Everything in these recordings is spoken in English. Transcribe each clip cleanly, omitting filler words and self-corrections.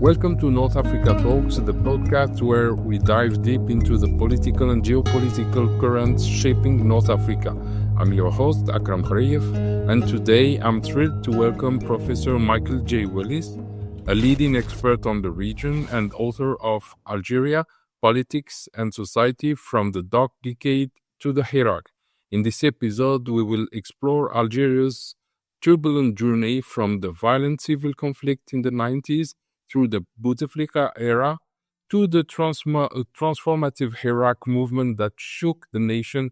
Welcome to North Africa Talks, the podcast where we dive deep into the political and geopolitical currents shaping North Africa. I'm your host, Akram Kharif, and today I'm thrilled to welcome Professor Michael J. Willis, a leading expert on the region and author of Algeria, Politics and Society from the Dark Decade to the Hirak. In this episode, we will explore Algeria's turbulent journey from the violent civil conflict in the 90s through the Bouteflika era to the transformative Hirak movement that shook the nation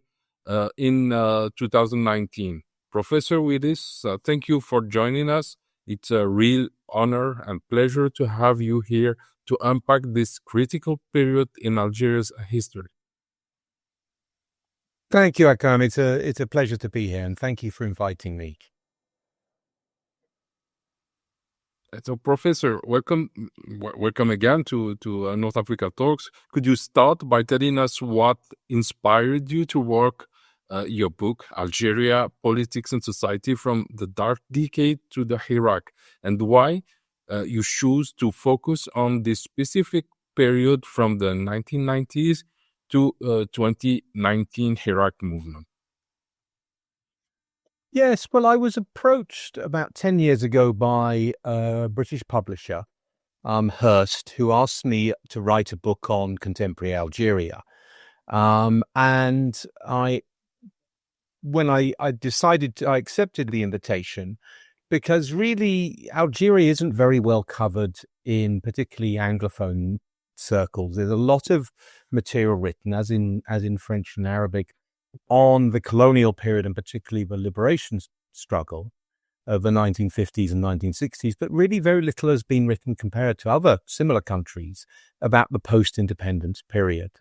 in 2019. Professor Willis, thank you for joining us. It's a real honor and pleasure to have you here to unpack this critical period in Algeria's history. Thank you, Akram. It's a pleasure to be here, and thank you for inviting me. So, Professor, welcome again to North Africa Talks. Could you start by telling us what inspired you to work your book, Algeria, Politics and Society from the Dark Decade to the Hirak, and why you choose to focus on this specific period from the 1990s to 2019 Hirak movement? Yes, well, I was approached about 10 years ago by a British publisher, Hearst, who asked me to write a book on contemporary Algeria. And when I accepted the invitation because really Algeria isn't very well covered in particularly Anglophone circles. There's a lot of material written, as in French and Arabic, on the colonial period and particularly the liberation struggle of the 1950s and 1960s, but really very little has been written compared to other similar countries about the post-independence period.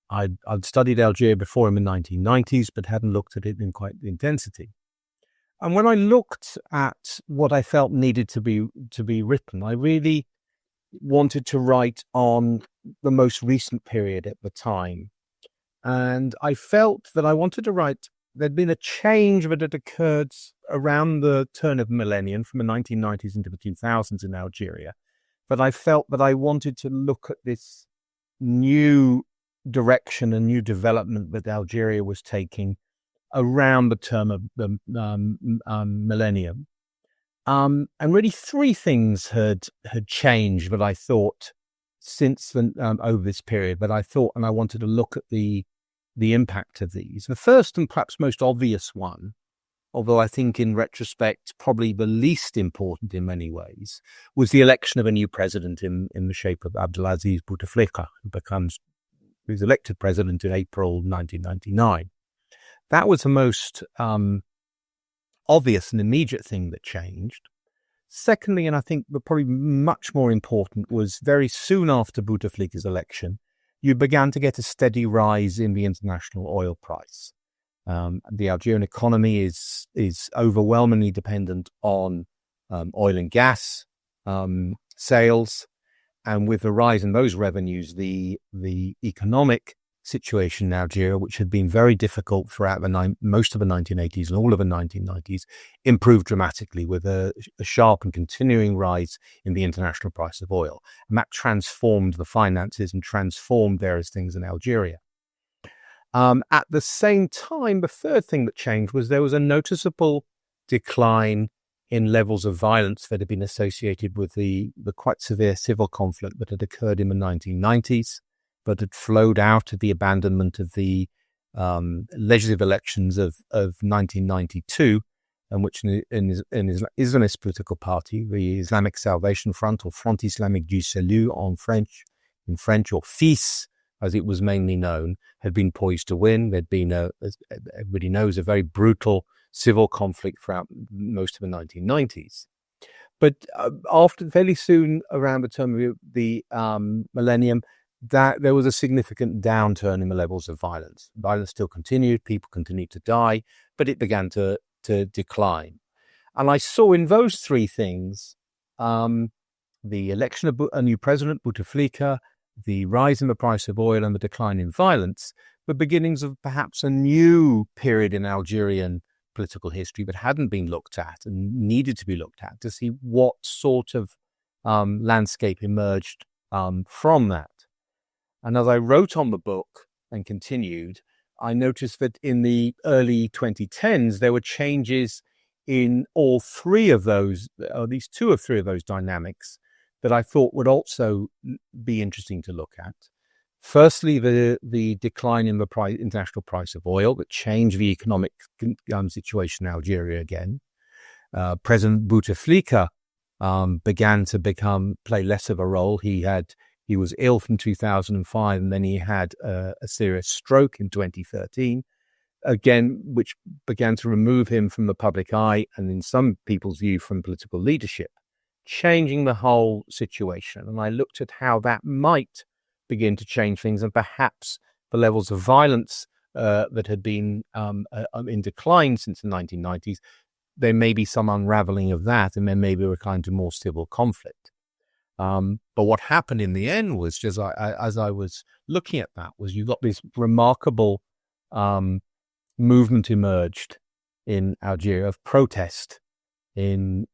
I'd studied Algeria before in the 1990s, but hadn't looked at it in quite the intensity. And when I looked at what I felt needed to be written, I really wanted to write on the most recent period at the time. And I felt that I wanted to write, there'd been a change that had occurred around the turn of the millennium, from the 1990s into the 2000s in Algeria. But I felt that I wanted to look at this new direction and new development that Algeria was taking around the turn of the millennium. And really three things had changed that I thought since over this period, but I thought, and I wanted to look at the impact of these. The first and perhaps most obvious one, although I think in retrospect probably the least important in many ways, was the election of a new president in the shape of Abdelaziz Bouteflika, who was elected president in April 1999. That was the most obvious and immediate thing that changed. Secondly, and I think probably much more important, was very soon after Bouteflika's election, you began to get a steady rise in the international oil price. The Algerian economy is overwhelmingly dependent on oil and gas sales, and with the rise in those revenues, the economic situation in Algeria, which had been very difficult throughout most of the 1980s and all of the 1990s, improved dramatically with a sharp and continuing rise in the international price of oil. And that transformed the finances and transformed various things in Algeria. At the same time, the third thing that changed was there was a noticeable decline in levels of violence that had been associated with the quite severe civil conflict that had occurred in the 1990s, but had flowed out of the abandonment of the legislative elections of 1992, in which an Islamist political party, the Islamic Salvation Front, or Front Islamique du Salut in French, or FIS, as it was mainly known, had been poised to win. There'd been, as everybody knows, a very brutal civil conflict throughout most of the 1990s. But after fairly soon, around the turn of the millennium, that there was a significant downturn in the levels of violence. Violence still continued, people continued to die, but it began to decline. And I saw in those three things, the election of a new president, Bouteflika, the rise in the price of oil and the decline in violence, the beginnings of perhaps a new period in Algerian political history that hadn't been looked at and needed to be looked at to see what sort of landscape emerged from that. And as I wrote on the book and continued, I noticed that in the early 2010s, there were changes in all three of those, or at least two or three of those dynamics that I thought would also be interesting to look at. Firstly, the decline in the international price of oil that changed the economic situation in Algeria again. President Bouteflika began to play less of a role. He was ill from 2005, and then he had a serious stroke in 2013, again, which began to remove him from the public eye and, in some people's view, from political leadership, changing the whole situation. And I looked at how that might begin to change things, and perhaps the levels of violence that had been in decline since the 1990s, there may be some unraveling of that, and then maybe a kind of more civil conflict. But what happened in the end was, just as I was looking at that, was you got this remarkable movement emerged in Algeria of protest in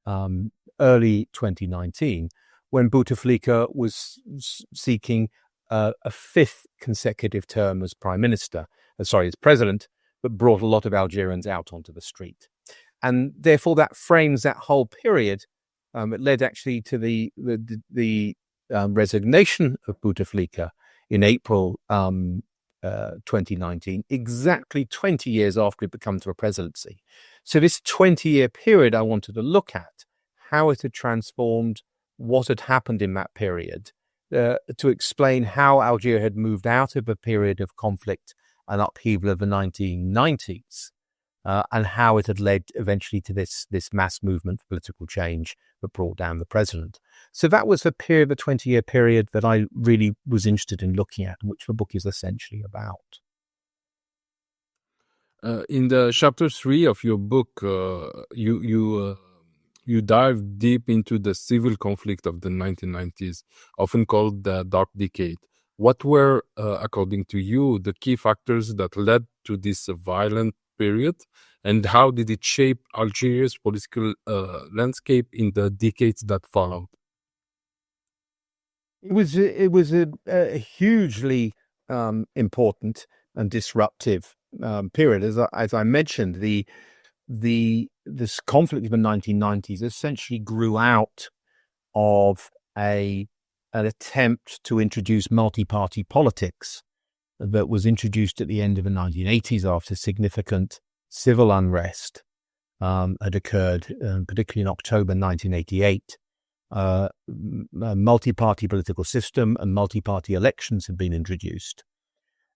early 2019, when Bouteflika was seeking a fifth consecutive term as as president, but brought a lot of Algerians out onto the street. And therefore that frames that whole period. It led actually to the resignation of Bouteflika in April 2019, exactly 20 years after it became to a presidency. So this 20-year period, I wanted to look at how it had transformed, what had happened in that period, to explain how Algeria had moved out of a period of conflict and upheaval of the 1990s, and how it had led eventually to this mass movement for political change that brought down the president. So that was the 20-year period that I really was interested in looking at, which the book is essentially about. In the chapter 3 of your book, you dive deep into the civil conflict of the 1990s, often called the Dark Decade. What were, according to you, the key factors that led to this violent period, and how did it shape Algeria's political landscape in the decades that followed? It was a hugely important and disruptive period. As I mentioned, this conflict of the 1990s essentially grew out of an attempt to introduce multi-party politics that was introduced at the end of the 1980s after significant civil unrest had occurred, particularly in October 1988. A multi-party political system and multi-party elections had been introduced.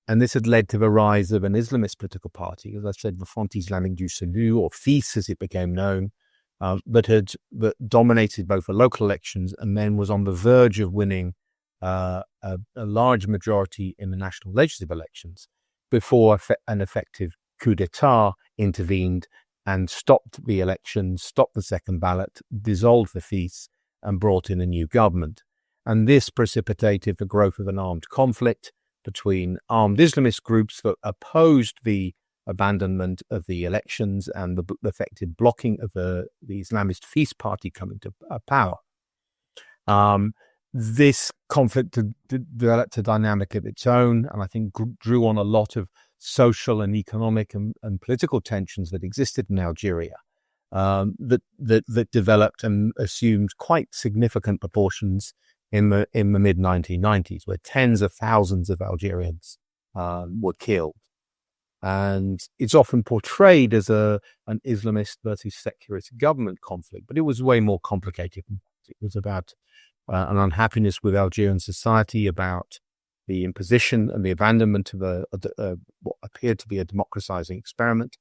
And this had led to the rise of an Islamist political party, as I said, the Front Islamique du Salut, or FIS as it became known, that dominated both the local elections and then was on the verge of winning a large majority in the national legislative elections before an effective coup d'etat intervened and stopped the elections, stopped the second ballot, dissolved the FIS, and brought in a new government. And this precipitated the growth of an armed conflict between armed Islamist groups that opposed the abandonment of the elections and the effective blocking of the Islamist FIS party coming to power. This conflict developed a dynamic of its own, and I think drew on a lot of social and economic and political tensions that existed in Algeria, that developed and assumed quite significant proportions in the mid 1990s, where tens of thousands of Algerians were killed. And it's often portrayed as an Islamist versus secularist government conflict, but it was way more complicated. It was about an unhappiness with Algerian society, about the imposition and the abandonment of what appeared to be a democratizing experiment.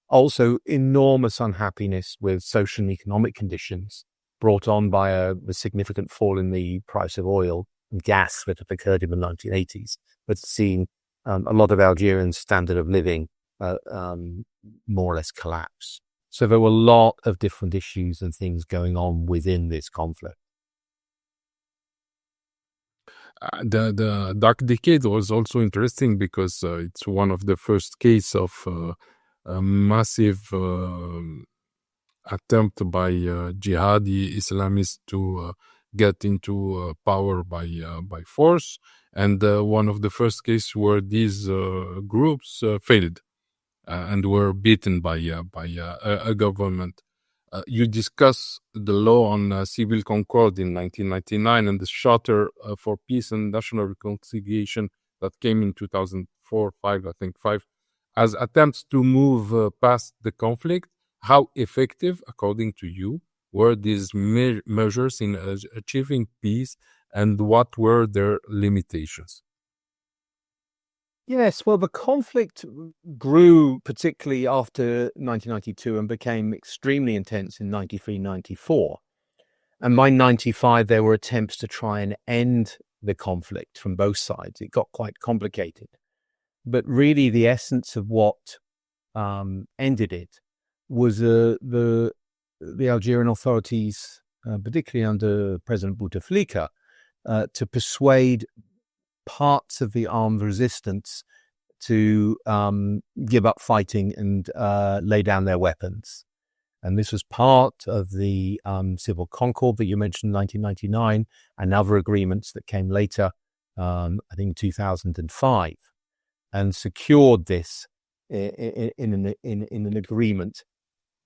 Also, enormous unhappiness with social and economic conditions brought on by a significant fall in the price of oil and gas that had occurred in the 1980s, but seen a lot of Algerians' standard of living more or less collapse. So there were a lot of different issues and things going on within this conflict. The Dark Decade was also interesting because it's one of the first cases of a massive attempt by jihadi Islamists to get into power by force. And one of the first cases where these groups failed and were beaten by a government. You discuss the law on civil concord in 1999 and the Charter for Peace and National Reconciliation that came in 2004, 5, I think 5, as attempts to move past the conflict. How effective, according to you, were these measures in achieving peace, and what were their limitations? Yes, well, the conflict grew particularly after 1992 and became extremely intense in 93, 94. And by 95, there were attempts to try and end the conflict from both sides. It got quite complicated. But really, the essence of what ended it was the Algerian authorities, particularly under President Bouteflika, to persuade parts of the armed resistance to give up fighting and lay down their weapons. And this was part of the civil concord that you mentioned in 1999 and other agreements that came later, I think 2005, and secured this in an agreement.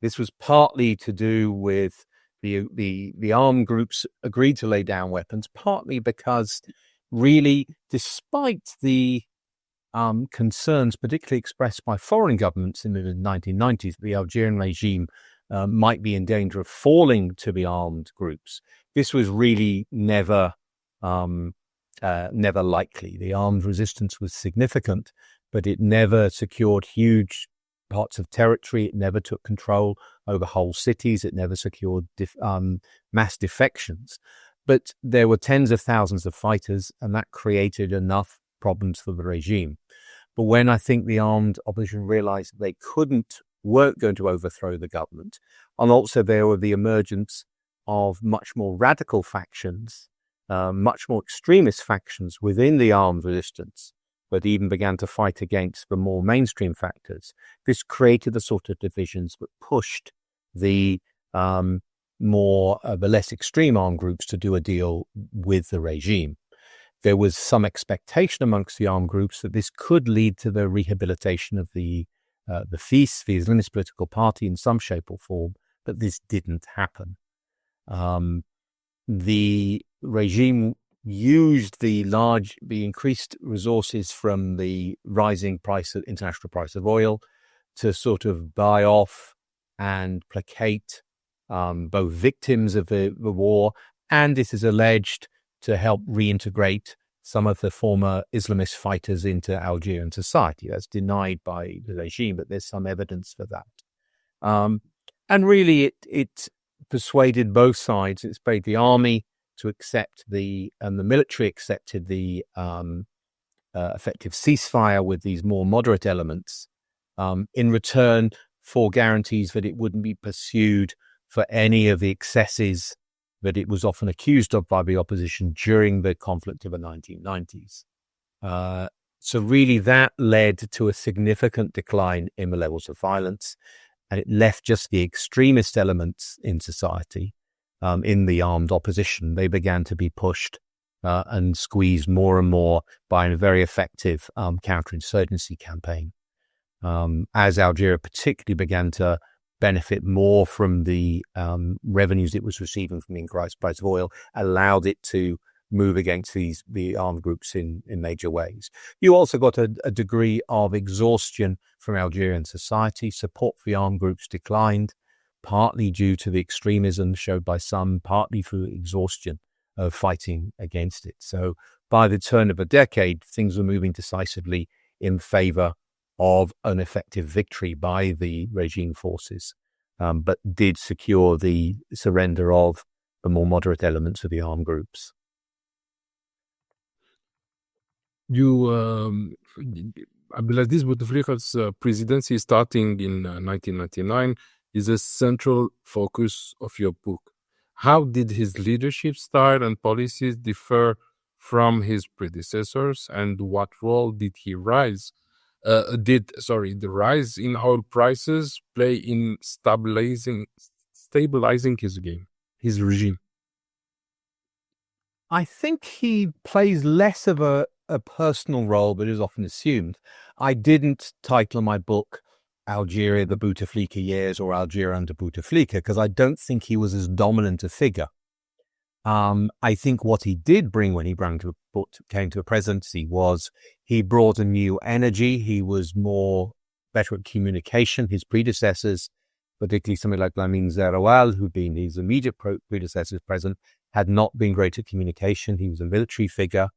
This was partly to do with the armed groups agreed to lay down weapons, partly because really, despite the concerns, particularly expressed by foreign governments in the 1990s, the Algerian regime might be in danger of falling to the armed groups. This was really never likely. The armed resistance was significant, but it never secured huge parts of territory. It never took control over whole cities. It never secured mass defections. But there were tens of thousands of fighters, and that created enough problems for the regime. But when I think the armed opposition realized they weren't going to overthrow the government, and also there were the emergence of much more radical factions, much more extremist factions within the armed resistance, that even began to fight against the more mainstream factors. This created the sort of divisions that pushed the the less extreme armed groups to do a deal with the regime. There was some expectation amongst the armed groups that this could lead to the rehabilitation of the FIS, the Islamist political party, in some shape or form, but this didn't happen. The regime used the increased resources from the rising international price of oil to sort of buy off and placate both victims of the war, and it is alleged to help reintegrate some of the former Islamist fighters into Algerian society. That's denied by the regime, but there's some evidence for that. And really, it persuaded both sides. It persuaded the army to accept and the military accepted the effective ceasefire with these more moderate elements in return for guarantees that it wouldn't be pursued for any of the excesses that it was often accused of by the opposition during the conflict of the 1990s. So really that led to a significant decline in the levels of violence, and it left just the extremist elements in society, in the armed opposition. They began to be pushed and squeezed more and more by a very effective counterinsurgency campaign. As Algeria particularly began to benefit more from the revenues it was receiving from the increased price of oil, allowed it to move against the armed groups in major ways. You also got a degree of exhaustion from Algerian society. Support for the armed groups declined, partly due to the extremism showed by some, partly through exhaustion of fighting against it. So by the turn of a decade, things were moving decisively in favor of an effective victory by the regime forces, but did secure the surrender of the more moderate elements of the armed groups. Abdelaziz Bouteflika's presidency, starting in 1999, is a central focus of your book. How did his leadership style and policies differ from his predecessors, and what role did the rise in oil prices play in stabilizing his regime? I think he plays less of a personal role, but is often assumed. I didn't title my book Algeria, the Bouteflika years, or Algeria under Bouteflika, because I don't think he was as dominant a figure. I think what he did bring when he came to a presidency was he brought a new energy. He was better at communication. His predecessors, particularly somebody like Lamine Zeroual, who'd been his immediate predecessors president, had not been great at communication. He was a military figure.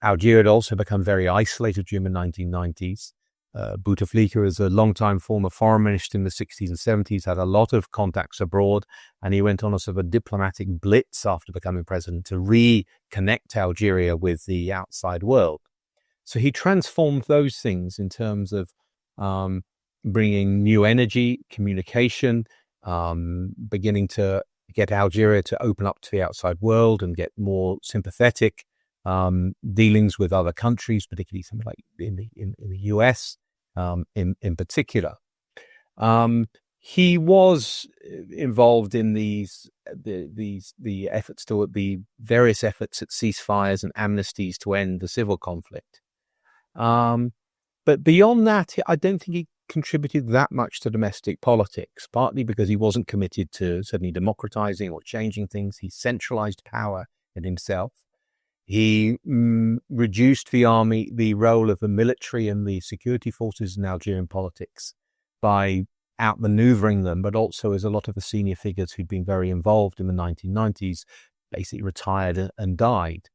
Algeria had also become very isolated during the 1990s. Bouteflika, as a long-time former foreign minister in the 60s and 70s, had a lot of contacts abroad, and he went on a sort of a diplomatic blitz after becoming president to reconnect Algeria with the outside world. So he transformed those things in terms of bringing new energy, communication, beginning to get Algeria to open up to the outside world and get more sympathetic dealings with other countries, particularly something like in the US in particular. He was involved in the efforts to the various efforts at ceasefires and amnesties to end the civil conflict. But beyond that, I don't think he contributed that much to domestic politics, partly because he wasn't committed to suddenly democratizing or changing things. He centralized power in himself. He reduced the role of the military and the security forces in Algerian politics by outmaneuvering them, but also as a lot of the senior figures who'd been very involved in the 1990s basically retired and died.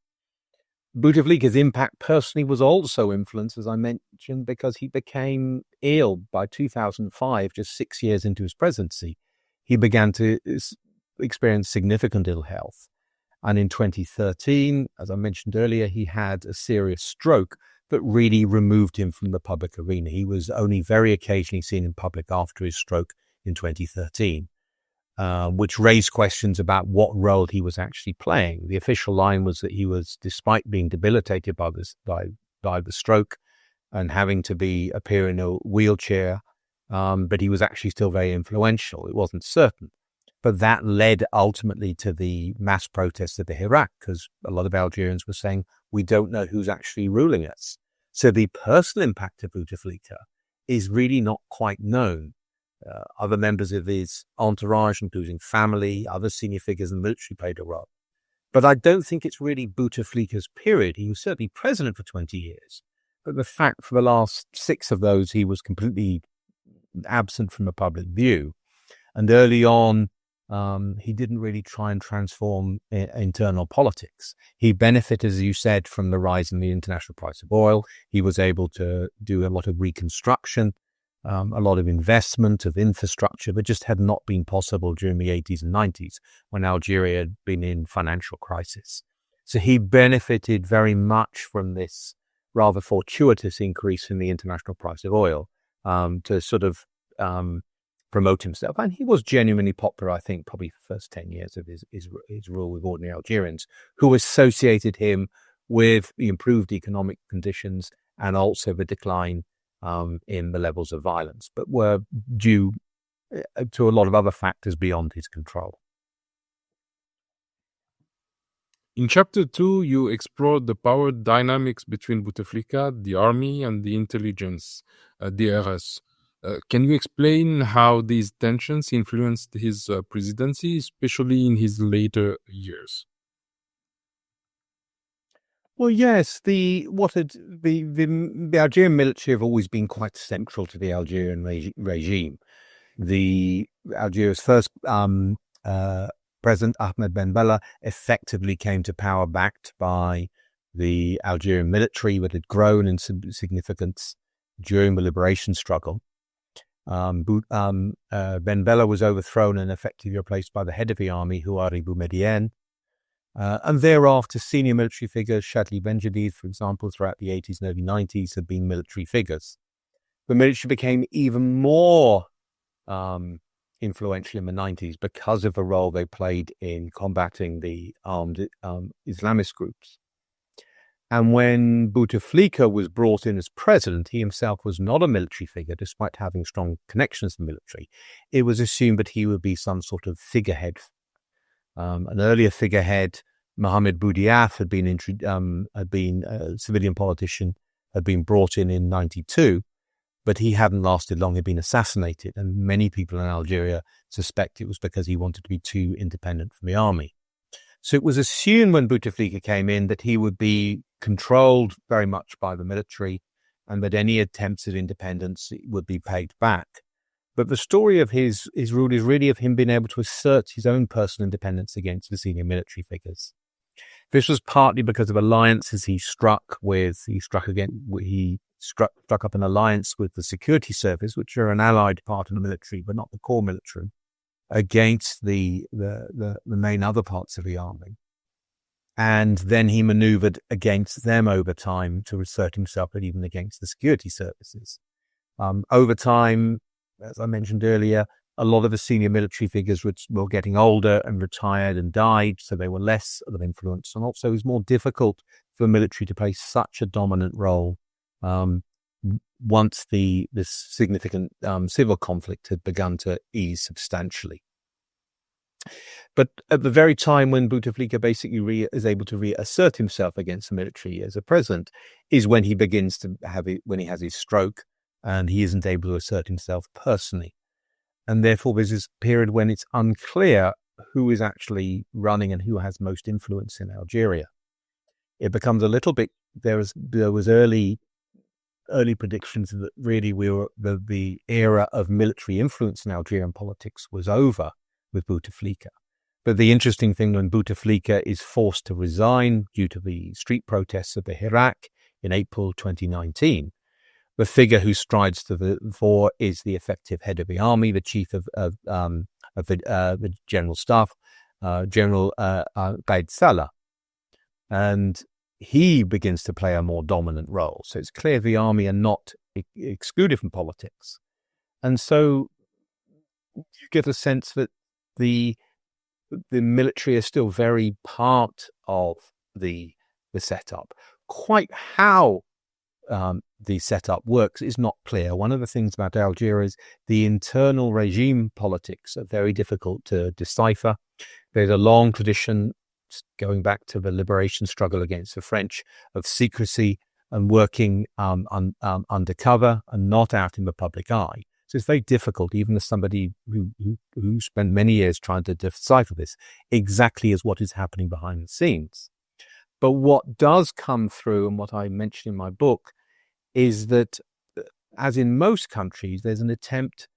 Bouteflika's impact personally was also influenced, as I mentioned, because he became ill by 2005, just 6 years into his presidency. He began to experience significant ill health. And in 2013, as I mentioned earlier, he had a serious stroke that really removed him from the public arena. He was only very occasionally seen in public after his stroke in 2013. Which raised questions about what role he was actually playing. The official line was that he was, despite being debilitated by the stroke and having to appear in a wheelchair, but he was actually still very influential. It wasn't certain. But that led ultimately to the mass protests of the Hirak, because a lot of Algerians were saying, we don't know who's actually ruling us. So the personal impact of Bouteflika is really not quite known. Other members of his entourage, including family, other senior figures in the military, played a role. But I don't think it's really Bouteflika's period. He was certainly president for 20 years. But the fact for the last 6 of those, he was completely absent from the public view. And early on, he didn't really try and transform internal politics. He benefited, as you said, from the rise in the international price of oil. He was able to do a lot of reconstruction, a lot of investment of infrastructure that just had not been possible during the 80s and 90s when Algeria had been in financial crisis. So he benefited very much from this rather fortuitous increase in the international price of oil to sort of promote himself. And he was genuinely popular, I think, probably the first 10 years of his rule with ordinary Algerians, who associated him with the improved economic conditions and also the decline in the levels of violence, but were due to a lot of other factors beyond his control. In chapter 2, you explored the power dynamics between Bouteflika, the army, and the intelligence, DRS. Can you explain how these tensions influenced his presidency, especially in his later years? Well, yes, the Algerian military have always been quite central to the Algerian regime. Algeria's first President Ahmed Ben Bella effectively came to power backed by the Algerian military that had grown in significance during the liberation struggle. Ben Bella was overthrown and effectively replaced by the head of the army, Houari Boumediene. And thereafter, senior military figures, Chadli Benjedid, for example, throughout the 80s and early 90s, had been military figures. The military became even more influential in the 90s because of the role they played in combating the armed Islamist groups. And when Bouteflika was brought in as president, he himself was not a military figure, despite having strong connections to the military. It was assumed that he would be some sort of figurehead. An earlier figurehead, Mohamed Boudiaf had been a civilian politician, had been brought in 92, but he hadn't lasted long. He'd been assassinated, and many people in Algeria suspect it was because he wanted to be too independent from the army. So it was assumed when Bouteflika came in that he would be controlled very much by the military, and that any attempts at independence would be paid back. But the story of his rule is really of him being able to assert his own personal independence against the senior military figures. This was partly because of alliances he struck up an alliance with the security service, which are an allied part of the military, but not the core military, against the main other parts of the army. And then he maneuvered against them over time to assert himself, but even against the security services. Over time, as I mentioned earlier, a lot of the senior military figures were getting older and retired and died, so they were less of an influence. And also it was more difficult for the military to play such a dominant role once this significant civil conflict had begun to ease substantially. But at the very time when Bouteflika basically is able to reassert himself against the military as a president is when he begins to when he has his stroke and he isn't able to assert himself personally. And therefore, there's this period when it's unclear who is actually running and who has most influence in Algeria. It becomes a little bit, there was early predictions that really the era of military influence in Algerian politics was over with Bouteflika. But the interesting thing, when Bouteflika is forced to resign due to the street protests of the Hirak in April 2019, the figure who strides to the fore is the effective head of the army, the chief of the general staff, General Bouteflika, and he begins to play a more dominant role. So it's clear the army are not excluded from politics, and so you get a sense that the military is still very part of the setup. Quite how the setup works is not clear. One of the things about Algeria is the internal regime politics are very difficult to decipher. There's a long tradition, going back to the liberation struggle against the French, of secrecy and working undercover and not out in the public eye. So it's very difficult, even as somebody who spent many years trying to decipher this, exactly as what is happening behind the scenes. But what does come through, and what I mentioned in my book, is that, as in most countries, there's an attempt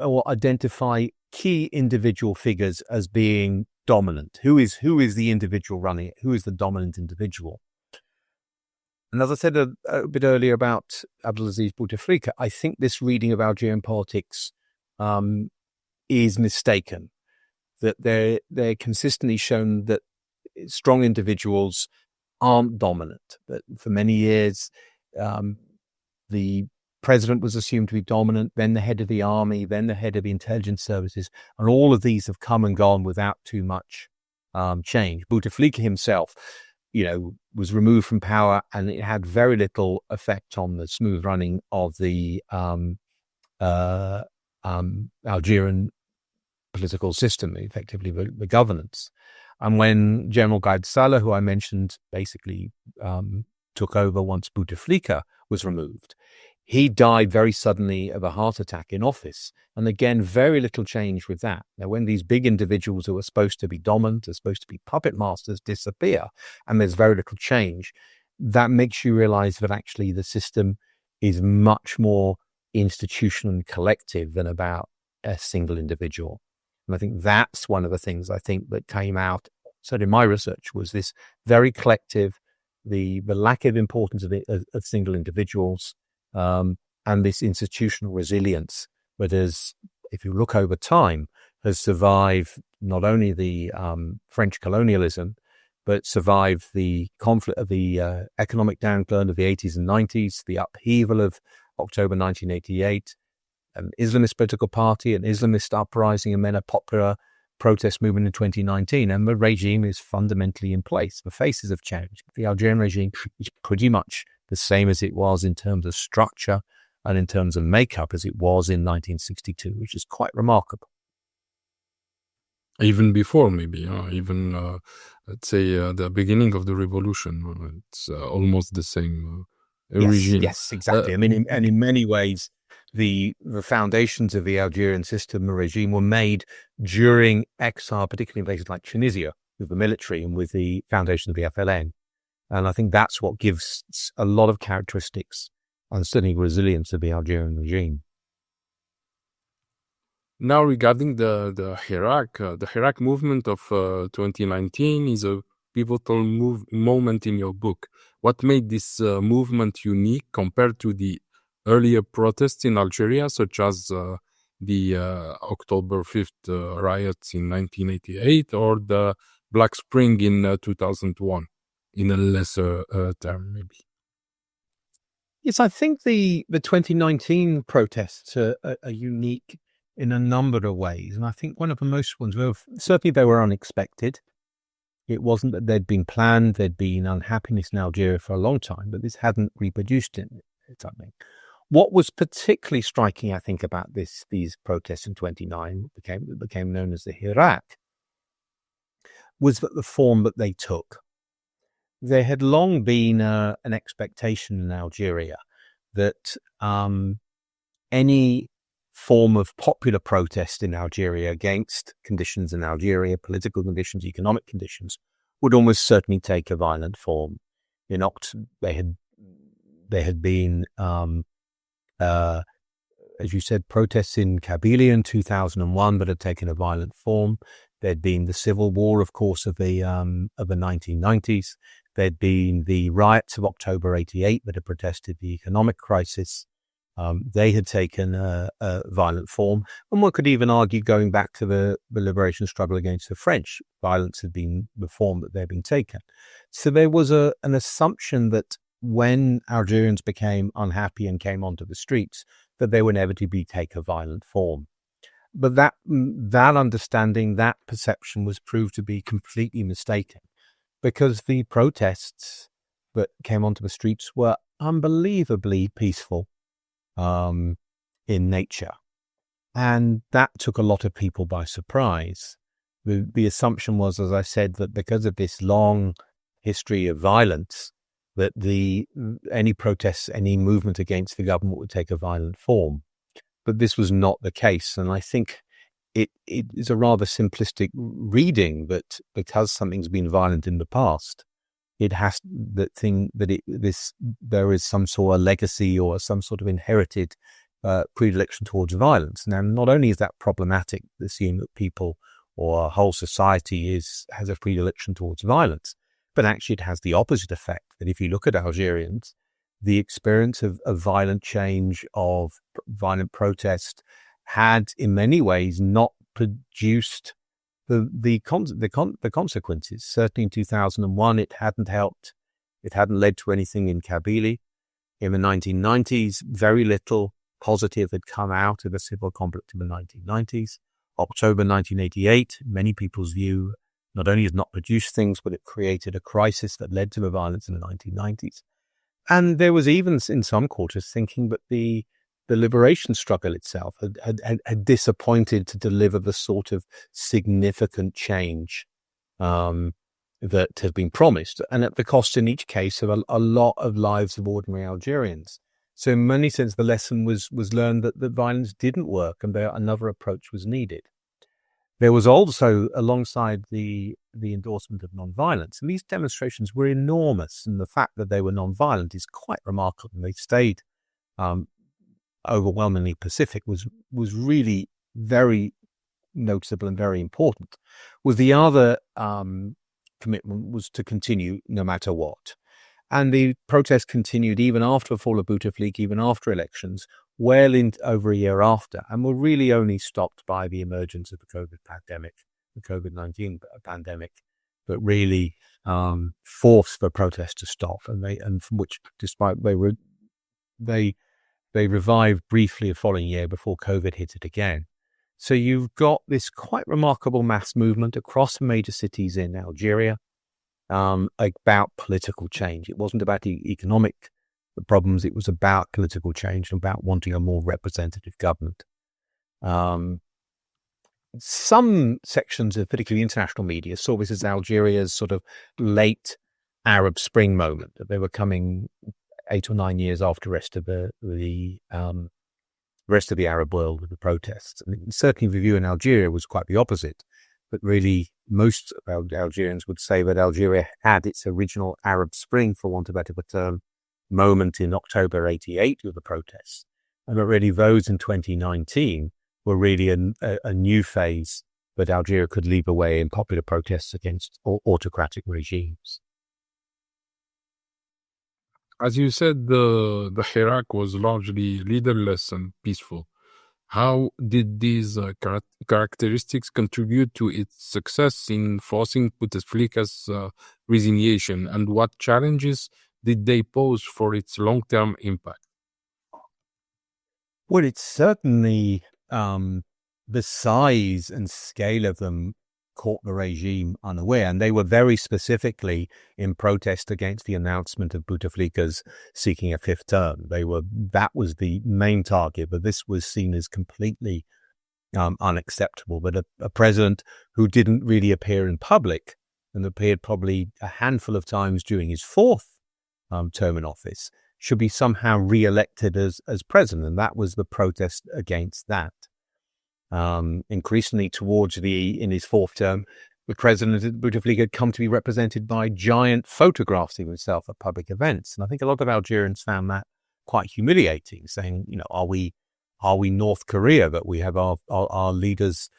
to identify key individual figures as being dominant. Who is the individual running it? Who is the dominant individual? And as I said a bit earlier about Abdelaziz Bouteflika, I think this reading of Algerian politics is mistaken. That they're consistently shown that strong individuals aren't dominant. That for many years, the president was assumed to be dominant, then the head of the army, then the head of the intelligence services, and all of these have come and gone without too much change. Bouteflika himself, was removed from power, and it had very little effect on the smooth running of the Algerian political system, effectively the governance. And when General Bouteflika, who I mentioned, basically took over once Bouteflika was removed, he died very suddenly of a heart attack in office. And again, very little change with that. Now, when these big individuals who are supposed to be dominant, are supposed to be puppet masters, disappear, and there's very little change, that makes you realize that actually the system is much more institutional and collective than about a single individual. And I think that's one of the things I think that came out, certainly in my research, was this very collective, the lack of importance of single individuals, and this institutional resilience that has, if you look over time, has survived not only the French colonialism, but survived the conflict of the economic downturn of the 80s and 90s, the upheaval of October 1988, an Islamist political party, an Islamist uprising, and then a popular protest movement in 2019. And the regime is fundamentally in place. The faces have changed. The Algerian regime is pretty much the same as it was in terms of structure and in terms of makeup as it was in 1962, which is quite remarkable. even before, maybe, even let's say the beginning of the revolution. It's almost the same regime. Yes, exactly. I mean, in many ways, the foundations of the Algerian system and regime were made during exile, particularly in places like Tunisia, with the military and with the foundation of the FLN. And I think that's what gives a lot of characteristics and certainly resilience of the Algerian regime. Now, regarding the Hirak movement of 2019 is a pivotal moment in your book. What made this movement unique compared to the earlier protests in Algeria, such as the October 5th riots in 1988 or the Black Spring in 2001, in a lesser term, maybe? Yes, I think the 2019 protests are unique in a number of ways. And I think one of the most ones, well, certainly they were unexpected. It wasn't that they'd been planned, there'd been unhappiness in Algeria for a long time, but this hadn't reproduced in something. What was particularly striking, I think, about these protests in 29 became known as the Hirak, was that the form that they took. There had long been an expectation in Algeria that any form of popular protest in Algeria against conditions in Algeria, political conditions, economic conditions, would almost certainly take a violent form. There had been, as you said, protests in Kabylia in 2001, but had taken a violent form. There'd been the civil war, of course, of the 1990s. There'd been the riots of October 88 that had protested the economic crisis. They had taken a violent form. And one could even argue, going back to the liberation struggle against the French, violence had been the form that they'd been taken. So there was an assumption that when Algerians became unhappy and came onto the streets, that they would inevitably take a violent form. But that understanding, that perception was proved to be completely mistaken, because the protests that came onto the streets were unbelievably peaceful in nature. And that took a lot of people by surprise. The assumption was, as I said, that because of this long history of violence, that any protests, any movement against the government would take a violent form. But this was not the case. And I think it is a rather simplistic reading that because something's been violent in the past, it has there is some sort of legacy or some sort of inherited predilection towards violence. Now, not only is that problematic, assuming that people or a whole society has a predilection towards violence, but actually it has the opposite effect. That if you look at Algerians, the experience of violent change, of violent protest, had in many ways not produced the consequences. Certainly in 2001, it hadn't helped. It hadn't led to anything in Kabylie. In the 1990s, very little positive had come out of the civil conflict in the 1990s. October 1988, many people's view, not only has not produced things, but it created a crisis that led to the violence in the 1990s. And there was even in some quarters thinking that the liberation struggle itself had disappointed to deliver the sort of significant change that had been promised, and at the cost in each case of a lot of lives of ordinary Algerians. So in many sense, the lesson was learned that violence didn't work and another approach was needed. There was also, alongside the endorsement of non-violence, and these demonstrations were enormous, and the fact that they were non-violent is quite remarkable, and they stayed overwhelmingly pacific was really very noticeable and very important. Was the other commitment was to continue no matter what. And the protests continued even after the fall of Bouteflika, even after elections, well into over a year after, and were really only stopped by the emergence of the COVID-19 pandemic, that really forced the protests to stop, and from which, despite they revived briefly the following year before COVID hit it again. So you've got this quite remarkable mass movement across major cities in Algeria about political change. It wasn't about economic problems. It was about political change and about wanting a more representative government. some sections of particularly international media saw this as Algeria's sort of late Arab Spring moment, that they were coming 8 or 9 years after the rest of the Arab world with the protests. I mean, certainly the view in Algeria was quite the opposite, but really most Algerians would say that Algeria had its original Arab Spring, for want of a better term, moment in October 88 with the protests. And that really those in 2019 were really a new phase that Algeria could lead away in popular protests against autocratic regimes. As you said, the Hirak was largely leaderless and peaceful. How did these characteristics contribute to its success in forcing Bouteflika's resignation, and what challenges did they pose for its long-term impact? Well, it's certainly the size and scale of them caught the regime unaware, and they were very specifically in protest against the announcement of Bouteflika's seeking a fifth term. That was the main target, but this was seen as completely unacceptable. But a president who didn't really appear in public and appeared probably a handful of times during his fourth term in office should be somehow re-elected as president, and that was the protest against that. Increasingly in his fourth term, the president Bouteflika had come to be represented by giant photographs of himself at public events. And I think a lot of Algerians found that quite humiliating, saying, are we North Korea that we have our leaders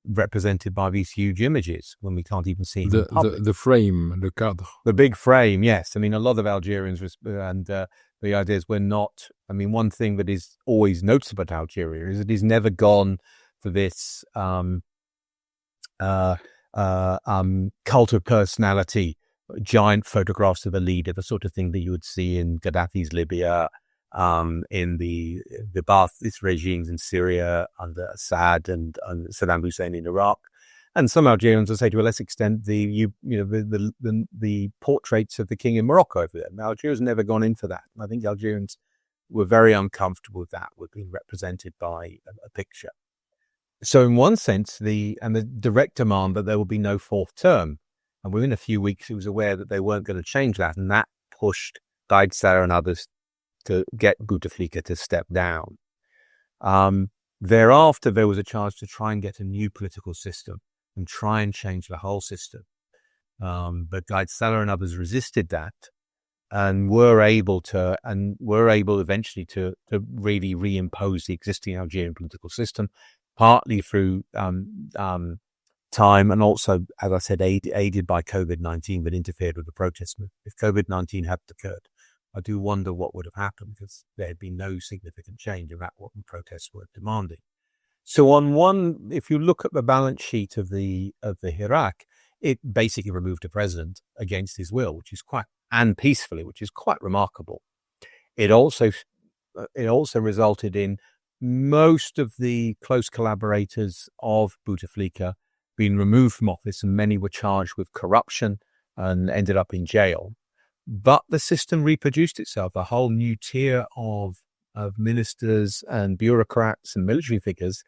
represented by these huge images when we can't even see them in public? The frame, the cadre. The big frame, yes. I mean, a lot of Algerians, and the idea is one thing that is always noticeable about Algeria is that he's never gone for this cult of personality, giant photographs of a leader, the sort of thing that you would see in Gaddafi's Libya, in the Ba'athist regimes in Syria under Assad and Saddam Hussein in Iraq. And some Algerians will say, to a less extent, the portraits of the king in Morocco over there. Now, Algeria's never gone in for that. And I think Algerians were very uncomfortable with that, with being represented by a picture. So in one sense, the direct demand that there will be no fourth term, and within a few weeks he was aware that they weren't going to change that, and that pushed Gaid Salah and others to get Bouteflika to step down. Thereafter, there was a charge to try and get a new political system and try and change the whole system. But Gaid Salah and others resisted that and were able eventually to really reimpose the existing Algerian political system, partly through time and also, as I said, aided by COVID-19 that interfered with the protest movement. If COVID-19 hadn't occurred, I do wonder what would have happened, because there had been no significant change about what the protests were demanding. So if you look at the balance sheet of the Hirak, it basically removed a president against his will, and peacefully, which is quite remarkable. It also resulted in most of the close collaborators of Bouteflika being removed from office, and many were charged with corruption and ended up in jail. But the system reproduced itself. A whole new tier of ministers and bureaucrats and military figures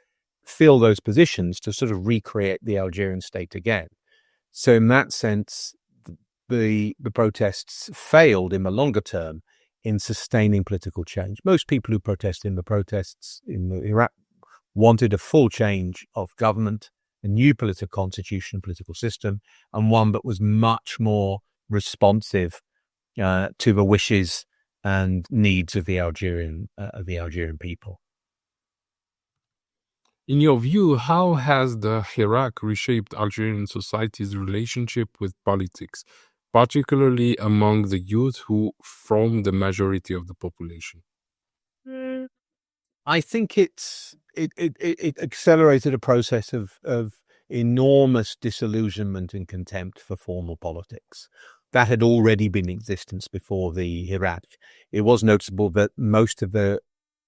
fill those positions to sort of recreate the Algerian state again. So in that sense, the protests failed in the longer term in sustaining political change. Most people who protested in the protests in Iraq wanted a full change of government, a new political constitution, political system, and one that was much more responsive to the wishes and needs of the Algerian people. In your view, how has the Hirak reshaped Algerian society's relationship with politics, particularly among the youth who form the majority of the population? I think it accelerated a process of enormous disillusionment and contempt for formal politics. That had already been in existence before the Hirak. It was noticeable that most of the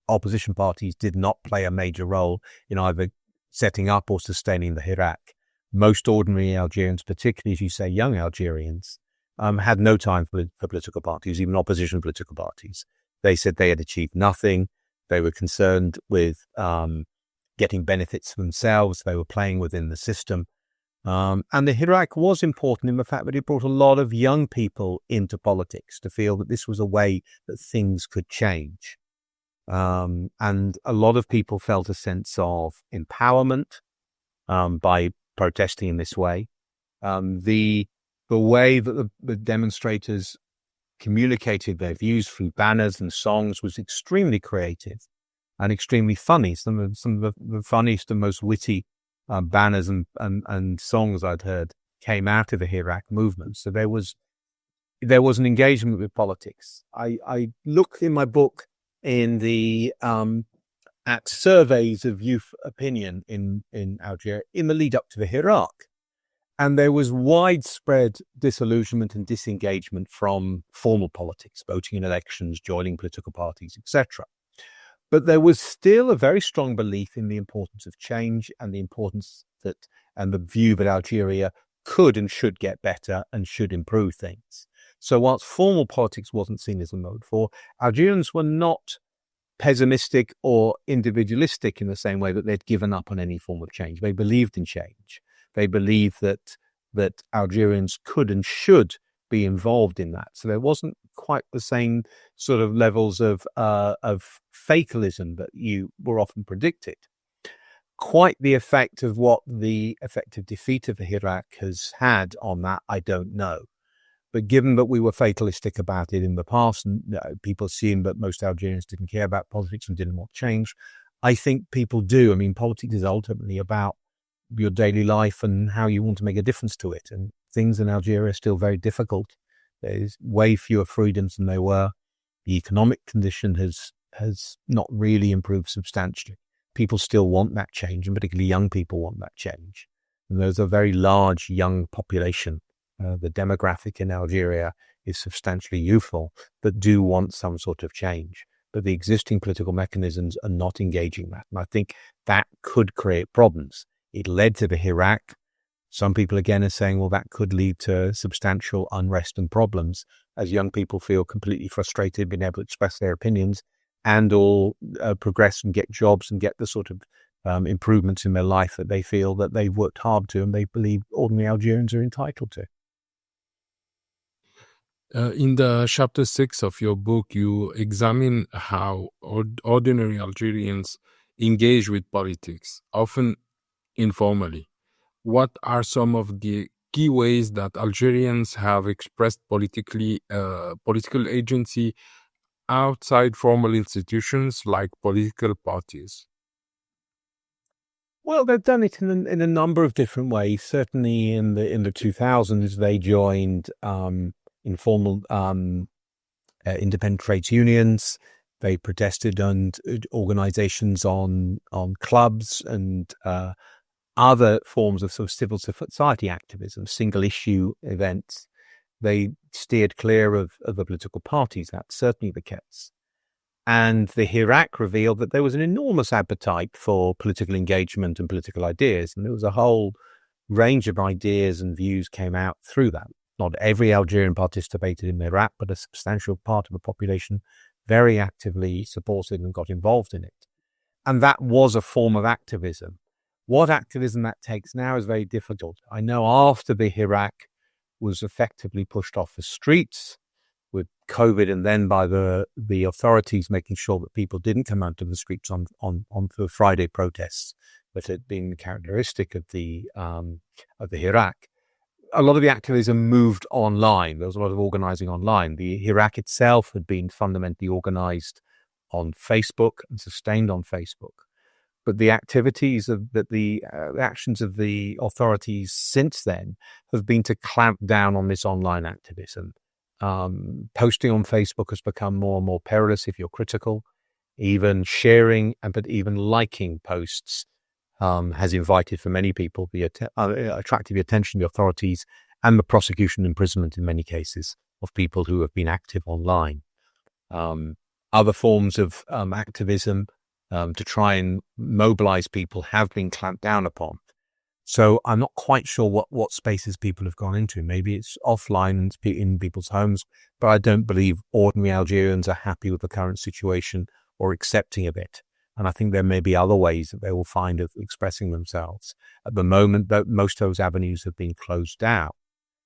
opposition parties did not play a major role in either setting up or sustaining the Hirak. Most ordinary Algerians, particularly, as you say, young Algerians, had no time for political parties, even opposition political parties. They said they had achieved nothing. They were concerned with getting benefits for themselves. They were playing within the system. And the Hirak was important in the fact that it brought a lot of young people into politics to feel that this was a way that things could change. And a lot of people felt a sense of empowerment by protesting in this way. The way that the demonstrators communicated their views through banners and songs was extremely creative and extremely funny. Some of the funniest and most witty banners and songs I'd heard came out of the Hirak movement. So there was an engagement with politics. I looked in my book in the at surveys of youth opinion in Algeria in the lead up to the Hirak, and there was widespread disillusionment and disengagement from formal politics, voting in elections, joining political parties, etc. But there was still a very strong belief in the importance of change and the importance and the view that Algeria could and should get better and should improve things. So whilst formal politics wasn't seen as a mode for, Algerians were not pessimistic or individualistic in the same way that they'd given up on any form of change. They believed in change. They believed that Algerians could and should be involved in that. So there wasn't quite the same sort of levels of fatalism that you were often predicted. Quite the effect of what the effective defeat of the Hirak has had on that, I don't know. But given that we were fatalistic about it in the past, and people assumed that most Algerians didn't care about politics and didn't want change, I think people do. I mean, politics is ultimately about your daily life and how you want to make a difference to it. And things in Algeria are still very difficult. There's way fewer freedoms than there were. The economic condition has not really improved substantially. People still want that change, and particularly young people want that change. And there's a very large young population. The demographic in Algeria is substantially youthful that do want some sort of change. But the existing political mechanisms are not engaging that. And I think that could create problems. It led to the Hirak. Some people, again, are saying, well, that could lead to substantial unrest and problems as young people feel completely frustrated being able to express their opinions and all progress and get jobs and get the sort of improvements in their life that they feel that they've worked hard to and they believe ordinary Algerians are entitled to. In the chapter 6 of your book, you examine how ordinary Algerians engage with politics, often informally. What are some of the key ways that Algerians have expressed political agency outside formal institutions like political parties? Well, they've done it in a number of different ways. Certainly in the 2000s, they joined informal independent trades unions. They protested on organizations on clubs and other forms of sort of civil society activism, single issue events. They steered clear of the political parties. That's certainly the case. And the Hirak revealed that there was an enormous appetite for political engagement and political ideas. And there was a whole range of ideas and views came out through that. Not every Algerian participated in the Hirak, but a substantial part of the population very actively supported and got involved in it. And that was a form of activism. What activism that takes now is very difficult. I know after the Hirak was effectively pushed off the streets with COVID, and then by the authorities making sure that people didn't come out to the streets on the Friday protests, that had been characteristic of the Hirak. A lot of the activism moved online. There was a lot of organizing online. The Hirak itself had been fundamentally organized on Facebook and sustained on Facebook. But the activities the actions of the authorities since then have been to clamp down on this online activism. Posting on Facebook has become more and more perilous if you're critical. Even sharing but even liking posts has invited for many people attracted the attention of the authorities and the prosecution and imprisonment in many cases of people who have been active online. Other forms of activism to try and mobilize people have been clamped down upon. So I'm not quite sure what spaces people have gone into. Maybe it's offline in people's homes, but I don't believe ordinary Algerians are happy with the current situation or accepting of it. And I think there may be other ways that they will find of expressing themselves. At the moment, most of those avenues have been closed down.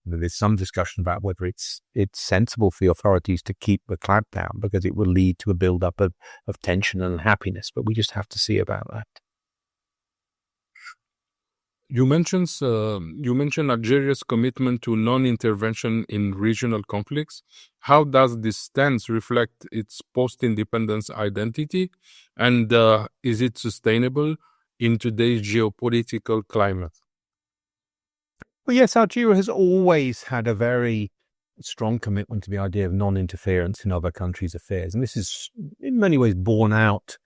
There's some discussion about whether it's sensible for the authorities to keep the clampdown because it will lead to a build-up of tension and unhappiness. But we just have to see about that. You mentioned Algeria's commitment to non-intervention in regional conflicts. How does this stance reflect its post-independence identity, and is it sustainable in today's geopolitical climate? Well, yes, Algeria has always had a very strong commitment to the idea of non-interference in other countries' affairs, and this is in many ways born out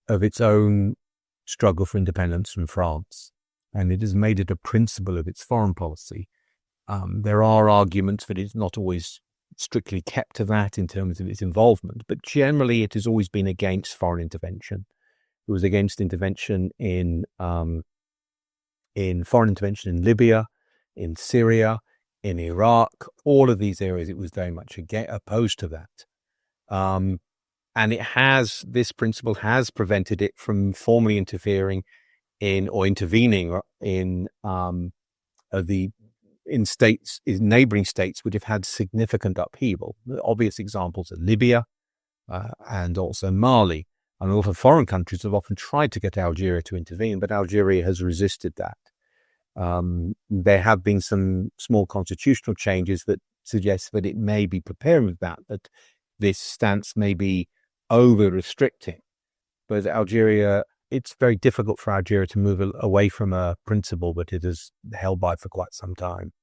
of its own struggle for independence from France. And it has made it a principle of its foreign policy. There are arguments that it's not always strictly kept to that in terms of its involvement, but generally it has always been against foreign intervention. It was against intervention in foreign intervention in Libya, in Syria, in Iraq, all of these areas. It was very much opposed to that. And this principle has prevented it from formally interfering in or intervening in neighboring states which have had significant upheaval. The obvious examples are Libya and also Mali. And also foreign countries have often tried to get Algeria to intervene, but Algeria has resisted that. There have been some small constitutional changes that suggest that it may be preparing with that this stance may be over-restricting. But Algeria, it's very difficult for Algeria to move away from a principle that it has held by for quite some time.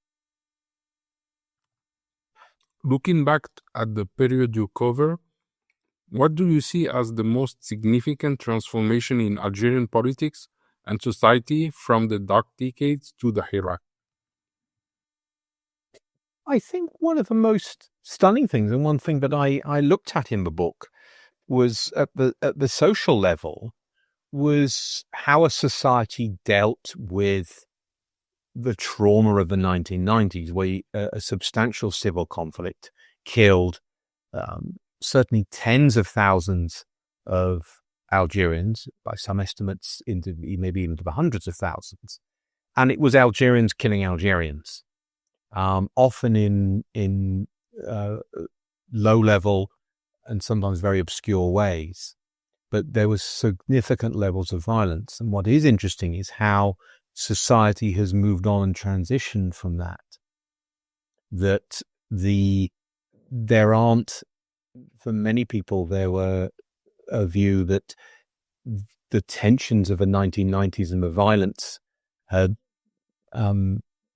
Looking back at the period you cover, what do you see as the most significant transformation in Algerian politics and society from the dark decades to the Hirak? I think one of the most stunning things, and one thing that I looked at in the book, was at the social level, was how a society dealt with the trauma of the 1990s, where a substantial civil conflict killed certainly tens of thousands of Algerians, by some estimates maybe even to the hundreds of thousands. And it was Algerians killing Algerians, often in low-level and sometimes very obscure ways. But there was significant levels of violence. And what is interesting is how society has moved on and transitioned from that. That there aren't, for many people, there were a view that the tensions of the 1990s and the violence had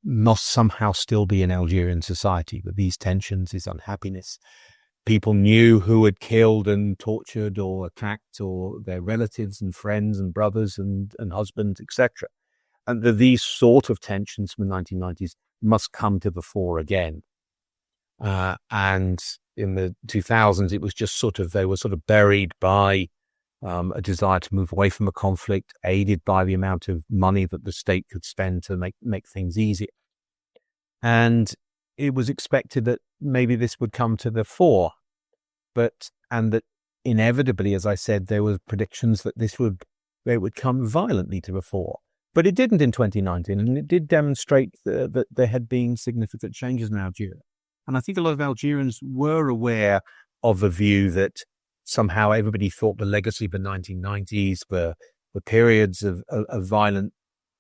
must somehow still be in Algerian society. But these tensions, this unhappiness, people knew who had killed and tortured or attacked, or their relatives and friends and brothers and husbands, etc. And that these sort of tensions from the 1990s must come to the fore again. And in the 2000s, it was just they were sort of buried by a desire to move away from a conflict, aided by the amount of money that the state could spend to make things easier. And it was expected that maybe this would come to the fore, and that inevitably, as I said, there were predictions that they would come violently to the fore. But it didn't in 2019, and it did demonstrate that there had been significant changes in Algeria. And I think a lot of Algerians were aware of the view that somehow everybody thought the legacy of the 1990s, the periods of violent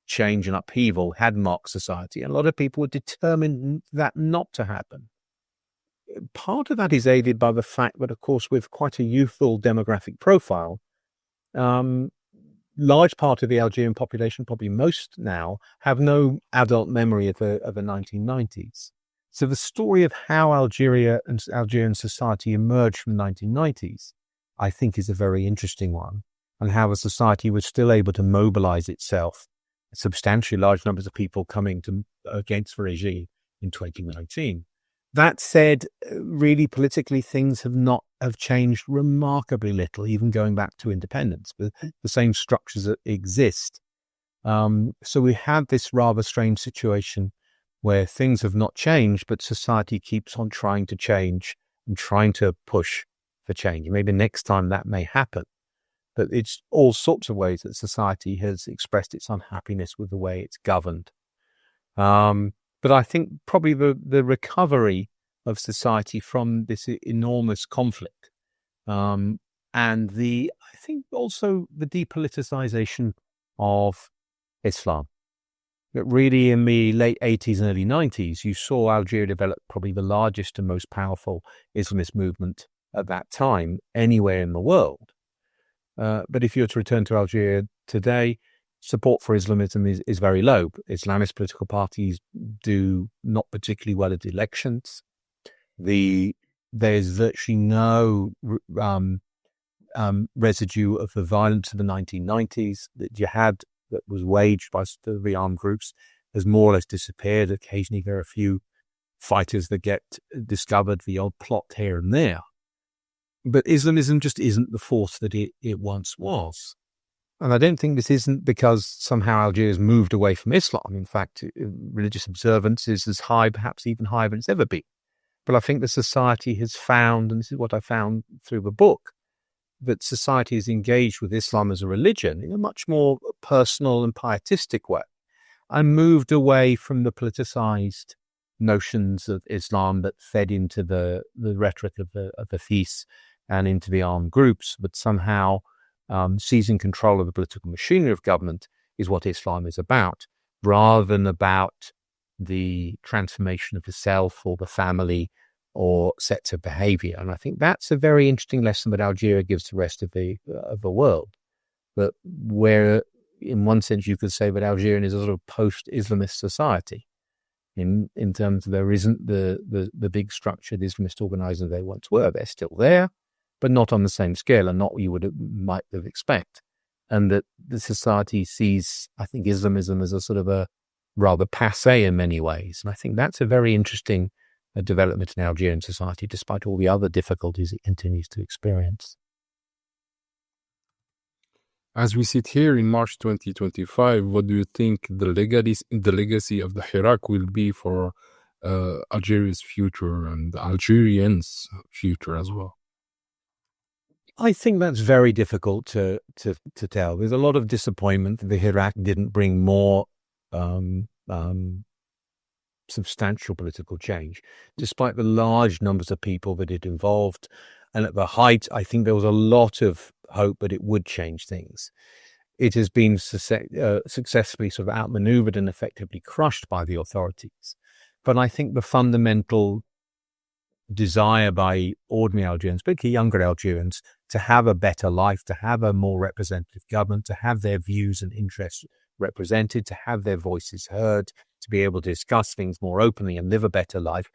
change and upheaval had marked society. And a lot of people were determined that not to happen. Part of that is aided by the fact that, of course, with quite a youthful demographic profile, large part of the Algerian population, probably most now, have no adult memory of the 1990s. So the story of how Algeria and Algerian society emerged from the 1990s, I think, is a very interesting one, and how a society was still able to mobilize itself, substantially large numbers of people coming against the regime in 2019. That said, really politically things have changed remarkably little, even going back to independence. But the same structures that exist. So we have this rather strange situation where things have not changed, but society keeps on trying to change and trying to push for change. Maybe next time that may happen. but it's all sorts of ways that society has expressed its unhappiness with the way it's governed. But I think probably the recovery of society from this enormous conflict, and I think also the depoliticization of Islam. That really in the late 80s and early 90s, you saw Algeria develop probably the largest and most powerful Islamist movement at that time anywhere in the world. But if you were to return to Algeria today, support for Islamism is very low. Islamist political parties do not particularly well at elections. There's virtually no residue of the violence of the 1990s that you had, that was waged by the armed groups, has more or less disappeared. Occasionally there are a few fighters that get discovered, the odd plot here and there. But Islamism just isn't the force that it once was. And I don't think this isn't because somehow Algeria's moved away from Islam. In fact, religious observance is as high, perhaps even higher than it's ever been. But I think the society has found, and this is what I found through the book, that society is engaged with Islam as a religion in a much more personal and pietistic way, and moved away from the politicized notions of Islam that fed into the rhetoric of the feasts and into the armed groups, but somehow seizing control of the political machinery of government is what Islam is about, rather than about the transformation of the self or the family or sets of behavior. And I think that's a very interesting lesson that Algeria gives the rest of the world. But where, in one sense, you could say that Algerian is a sort of post-Islamist society, in terms of there isn't the big structured Islamist organizers they once were. They're still there, but not on the same scale, and not what you might have expect. And that the society sees, I think, Islamism as a sort of a rather passé in many ways. And I think that's a very interesting development in Algerian society, despite all the other difficulties it continues to experience. As we sit here in March 2025, what do you think the legacy of the Hirak will be for Algeria's future and Algerians' future as well? I think that's very difficult to tell. There's a lot of disappointment that the Hirak didn't bring more substantial political change, despite the large numbers of people that it involved. And at the height, I think there was a lot of hope that it would change things. It has been successfully sort of outmaneuvered and effectively crushed by the authorities. But I think the fundamental desire by ordinary Algerians, particularly younger Algerians, to have a better life, to have a more representative government, to have their views and interests represented, to have their voices heard, to be able to discuss things more openly and live a better life,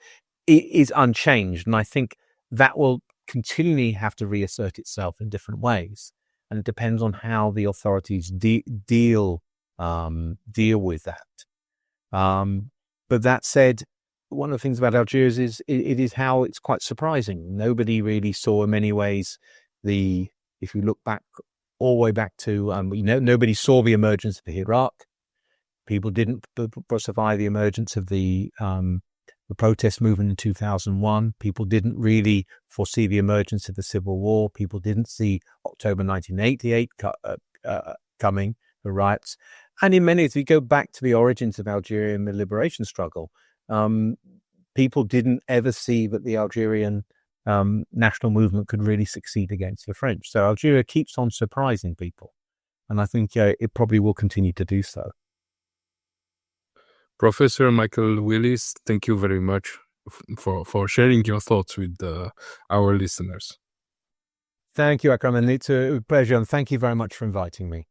it is unchanged. And I think that will continually have to reassert itself in different ways. And it depends on how the authorities deal with that. But that said, one of the things about Algeria is it is how it's quite surprising. Nobody really saw, in many ways, if you look back all the way back to, nobody saw the emergence of the Hirak. People didn't survive the emergence of the protest movement in 2001. People didn't really foresee the emergence of the Civil War. People didn't see October 1988 coming, the riots. And in many ways, if you go back to the origins of Algeria and the liberation struggle, people didn't ever see that the Algerian national movement could really succeed against the French. So Algeria keeps on surprising people. And I think it probably will continue to do so. Professor Michael Willis, thank you very much for sharing your thoughts with our listeners. Thank you, Akram, and it's a pleasure, and thank you very much for inviting me.